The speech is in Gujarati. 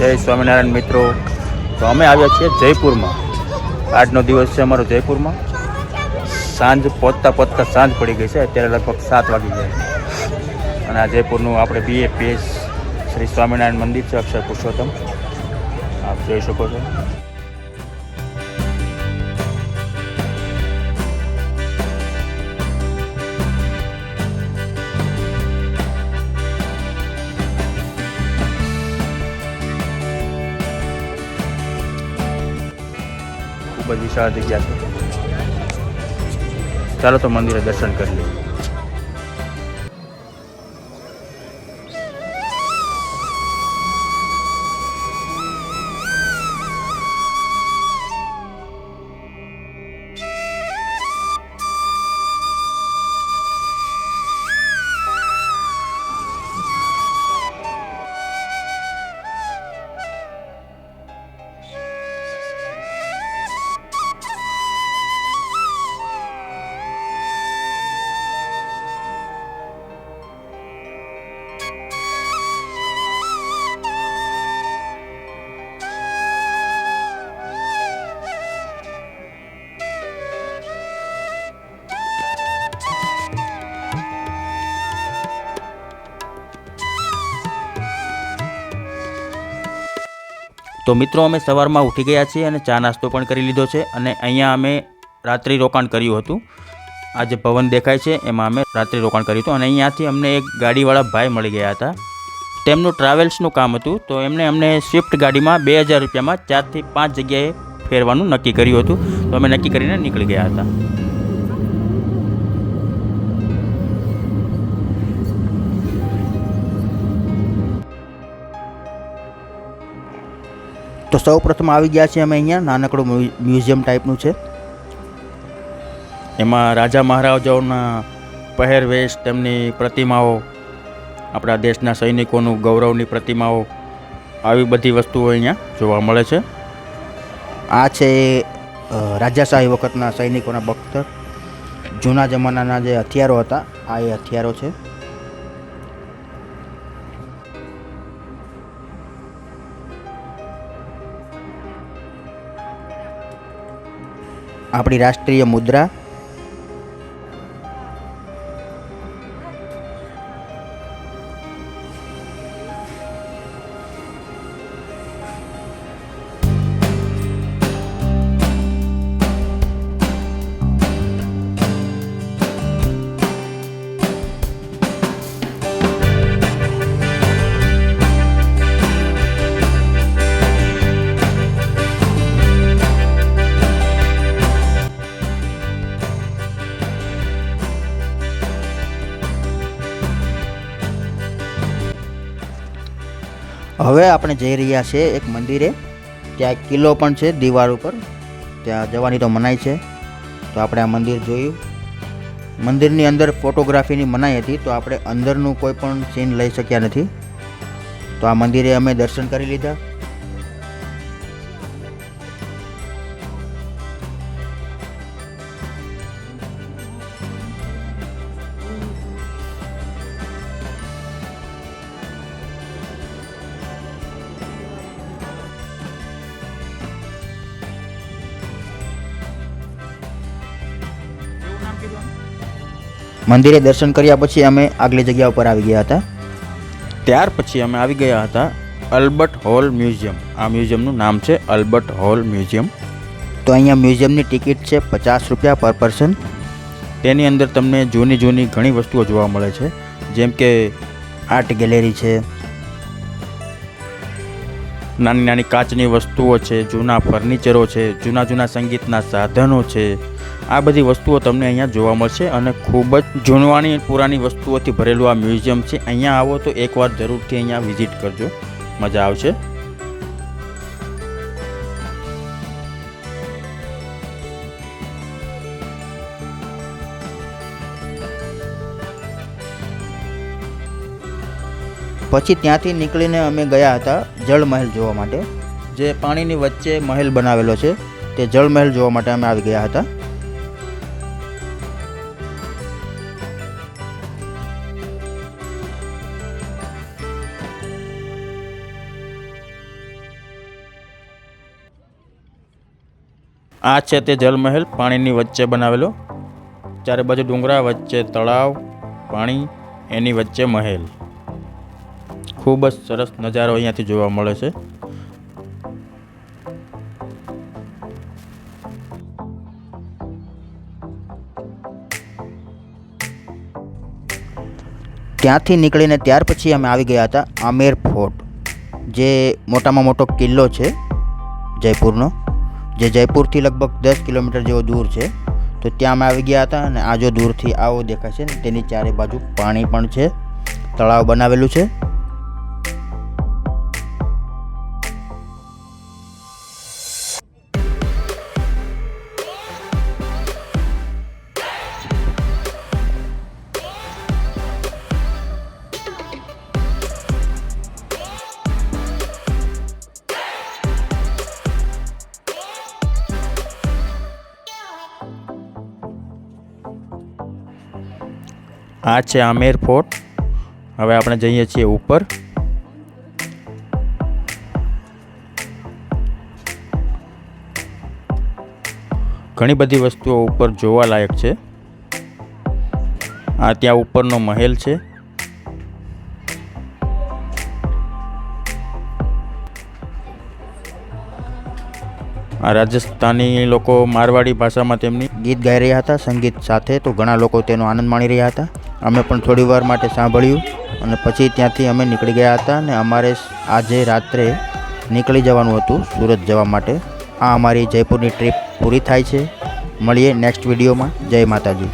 જય સ્વામિનારાયણ મિત્રો. તો અમે આવ્યા છીએ જયપુરમાં. આજનો દિવસ છે અમારો જયપુરમાં. સાંજ પહોંચતા સાંજ પડી ગઈ છે. અત્યારે લગભગ 7 વાગી જાય અને આ જયપુરનું આપણે BAPS શ્રી સ્વામિનારાયણ મંદિર છે, અક્ષર પુરુષોત્તમ. આપ જોઈ શકો છો. ખૂબ જ વિશાળ જગ્યા છે. ચાલો તો મંદિરે દર્શન કરી લઈએ. તો મિત્રો, અમે સવારમાં ઉઠી ગયા છીએ અને ચા નાસ્તો પણ કરી લીધો છે અને અહીંયા અમે રાત્રિ રોકાણ કર્યું હતું. આ જે ભવન દેખાય છે એમાં અમે રાત્રિ રોકાણ કર્યું હતું અને અહીંયાથી અમને એક ગાડીવાળા ભાઈ મળી ગયા હતા. તેમનું ટ્રાવેલ્સનું કામ હતું. તો એમણે અમને સ્વિફ્ટ ગાડીમાં 2000 રૂપિયામાં 4 થી 5 જગ્યાએ ફેરવાનું નક્કી કર્યું હતું. તો અમે નક્કી કરીને નીકળી ગયા હતા. તો સૌ પ્રથમ આવી ગયા છીએ અમે અહીંયા. નાનકડું મ્યુઝિયમ ટાઈપનું છે. એમાં રાજા મહારાજાઓના પહેરવેશ, તેમની પ્રતિમાઓ, આપણા દેશના સૈનિકોનું ગૌરવની પ્રતિમાઓ, આવી બધી વસ્તુઓ અહીંયા જોવા મળે છે. આ છે રાજાશાહી વખતના સૈનિકોના બખ્તર. જૂના જમાનાના જે હથિયારો હતા, આ એ હથિયારો છે. આપણી રાષ્ટ્રીય મુદ્રા, હવે આપણે જઈ રહ્યા છીએ એક મંદિરે. ત્યાં એક કિલ્લો પણ છે દિવાલ ઉપર. ત્યાં જવાની તો મનાઈ છે. તો આપણે આ મંદિર જોયું. મંદિરની અંદર ફોટોગ્રાફીની મનાઈ હતી, તો આપણે અંદરનું કોઈ પણ સીન લઈ શક્યા નથી. તો આ મંદિરે અમે દર્શન કરી લીધા. મંદિરે દર્શન કર્યા પછી અમે આગલી જગ્યા ઉપર આવી ગયા હતા. ત્યાર પછી અમે આવી ગયા હતા અલ્બર્ટ હોલ મ્યુઝિયમ. આ મ્યુઝિયમનું નામ છે અલ્બર્ટ હોલ મ્યુઝિયમ. તો અહીંયા મ્યુઝિયમની ટિકિટ છે 50 રૂપિયા પર પર્સન. તેની અંદર તમને જૂની ઘણી વસ્તુઓ જોવા મળે છે, જેમ કે આર્ટ ગેલેરી છે, નાની કાચની વસ્તુઓ છે, જૂના ફર્નિચરો છે, જૂના સંગીતના સાધનો છે. આ બધી વસ્તુઓ તમને અહીંયા જોવા મળશે અને ખૂબ જ જૂનવાણી પુરાની વસ્તુઓથી ભરેલું આ મ્યુઝિયમ છે. અહીંયા આવો તો એકવાર જરૂરથી અહીંયા વિઝિટ કરજો, મજા આવશે. પછી ત્યાંથી નીકળીને અમે ગયા હતા જળમહેલ જોવા માટે. જે પાણીની વચ્ચે મહેલ બનાવેલો છે, તે જળમહેલ જોવા માટે અમે આવી ગયા હતા. આ છે તે જલમહેલ, પાણીની વચ્ચે બનાવેલો. ચારે બાજુ ડુંગરા, વચ્ચે તળાવ, પાણી, એની વચ્ચે મહેલ. ખૂબ જ સરસ નજારો અહીંયાથી જોવા મળે છે. ત્યાંથી નીકળીને ત્યાર પછી અમે આવી ગયા હતા આમેર ફોર્ટ, જે મોટામાં મોટો કિલ્લો છે જયપુરનો, જે જયપુરથી લગભગ 10 કિલોમીટર જેવો દૂર છે. તો ત્યાં અમે આવી ગયા હતા અને આ જો દૂરથી આવો દેખાય છે ને, તેની ચારે બાજુ પાણી પણ છે, તળાવ બનાવેલું છે. આ છે આમેર ફોર્ટ. હવે આપણે જઈએ છીએ ઉપર. ઘણી બધી વસ્તુઓ ઉપર જોવા લાયક છે. આ ત્યાં ઉપરનો મહેલ છે. આ રાજસ્થાની લોકો મારવાડી ભાષામાં તેમની ગીત ગાઈ રહ્યા હતા સંગીત સાથે. તો ઘણા લોકો તેનો આનંદ માણી રહ્યા હતા. અમે પણ થોડી વાર માટે સાંભળ્યું અને પછી ત્યાંથી અમે નીકળી ગયા હતા. અને અમારે આજે રાત્રે નીકળી જવાનું હતું સુરત જવા માટે. આ અમારી જયપુરની ટ્રીપ પૂરી થાય છે. મળીએ નેક્સ્ટ વિડીયોમાં. જય માતાજી.